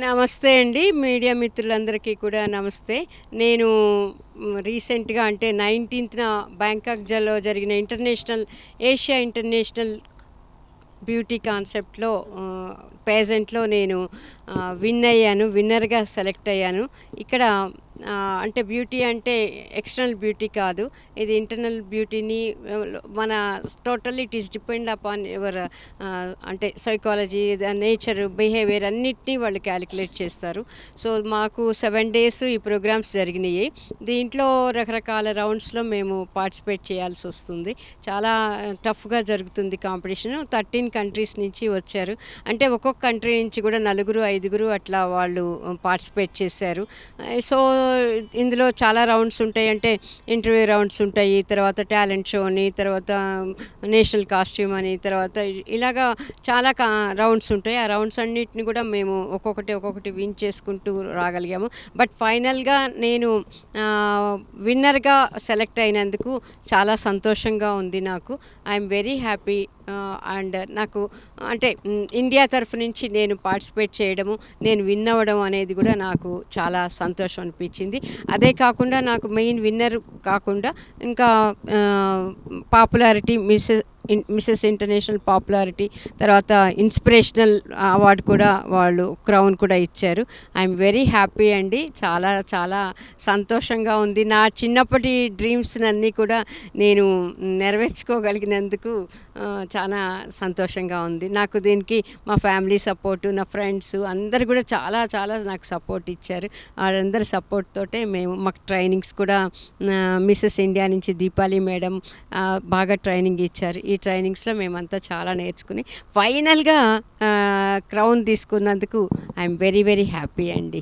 నమస్తే అండి. మీడియా మిత్రులందరికీ కూడా నమస్తే. నేను రీసెంట్‌గా అంటే 19థ్‌న బ్యాంకాక్‌లో జరిగిన ఏషియా ఇంటర్నేషనల్ బ్యూటీ కాన్సెప్ట్‌లో పేజెంట్‌లో నేను విన్ అయ్యాను. విన్నర్‌గా సెలెక్ట్ అయ్యాను. ఇక్కడ అంటే బ్యూటీ అంటే ఎక్స్టర్నల్ బ్యూటీ కాదు. ఇది ఇంటర్నల్ బ్యూటీని మన totally it is depend upon your అంటే సైకాలజీ, నేచర్, బిహేవియర్ అన్నిటినీ వాళ్ళు క్యాలిక్యులేట్ చేస్తారు. సో మాకు 7 డేస్ ఈ ప్రోగ్రామ్స్ జరిగినాయి. దీంట్లో రకరకాల రౌండ్స్‌లో మేము పార్టిసిపేట్ చేయాల్సి వస్తుంది. చాలా టఫ్‌గా జరుగుతుంది కాంపిటీషన్. 13 కంట్రీస్ నుంచి వచ్చారు. అంటే ఒక్కొక్క కంట్రీ నుంచి కూడా నలుగురు, ఐదుగురు అట్లా వాళ్ళు పార్టిసిపేట్ చేశారు. సో ఇందులో చాలా రౌండ్స్ ఉంటాయి. అంటే ఇంటర్వ్యూ రౌండ్స్ ఉంటాయి, తర్వాత టాలెంట్ షో అని, తర్వాత నేషనల్ కాస్ట్యూమ్ అని, తర్వాత ఇలాగా చాలా రౌండ్స్ ఉంటాయి. ఆ రౌండ్స్ అన్నిటిని కూడా మేము ఒక్కొక్కటి విన్ చేసుకుంటూ రాగలిగాము. బట్ ఫైనల్గా నేను విన్నర్గా సెలెక్ట్ అయినందుకు చాలా సంతోషంగా ఉంది నాకు. I'm very happy. అండ్ నాకు అంటే ఇండియా తరఫు నుంచి నేను పార్టిసిపేట్ చేయడము, నేను విన్ అవ్వడం అనేది కూడా నాకు చాలా సంతోషం అనిపించింది. అదే కాకుండా నాకు మెయిన్ విన్నర్ కాకుండా ఇంకా పాపులారిటీ మిసెస్ ఇంటర్నేషనల్ పాపులారిటీ, తర్వాత ఇన్స్పిరేషనల్ అవార్డు కూడా వాళ్ళు క్రౌన్ కూడా ఇచ్చారు. ఐఎమ్ వెరీ హ్యాపీ అండి. చాలా చాలా సంతోషంగా ఉంది. నా చిన్నప్పటి డ్రీమ్స్‌నన్నీ కూడా నేను నెరవేర్చుకోగలిగినందుకు చాలా సంతోషంగా ఉంది. నాకు దీనికి మా ఫ్యామిలీ సపోర్టు, నా ఫ్రెండ్స్ అందరూ కూడా చాలా చాలా నాకు సపోర్ట్ ఇచ్చారు. వాళ్ళందరి సపోర్ట్ తోటే మాకు ట్రైనింగ్స్ కూడా మిసెస్ ఇండియా నుంచి దీపాలి మేడం బాగా ట్రైనింగ్ ఇచ్చారు. ఈ ట్రైనింగ్స్‌లో మేమంతా చాలా నేర్చుకుని ఫైనల్‌గా క్రౌన్ తీసుకున్నందుకు ఐఎమ్ వెరీ వెరీ హ్యాపీ అండి.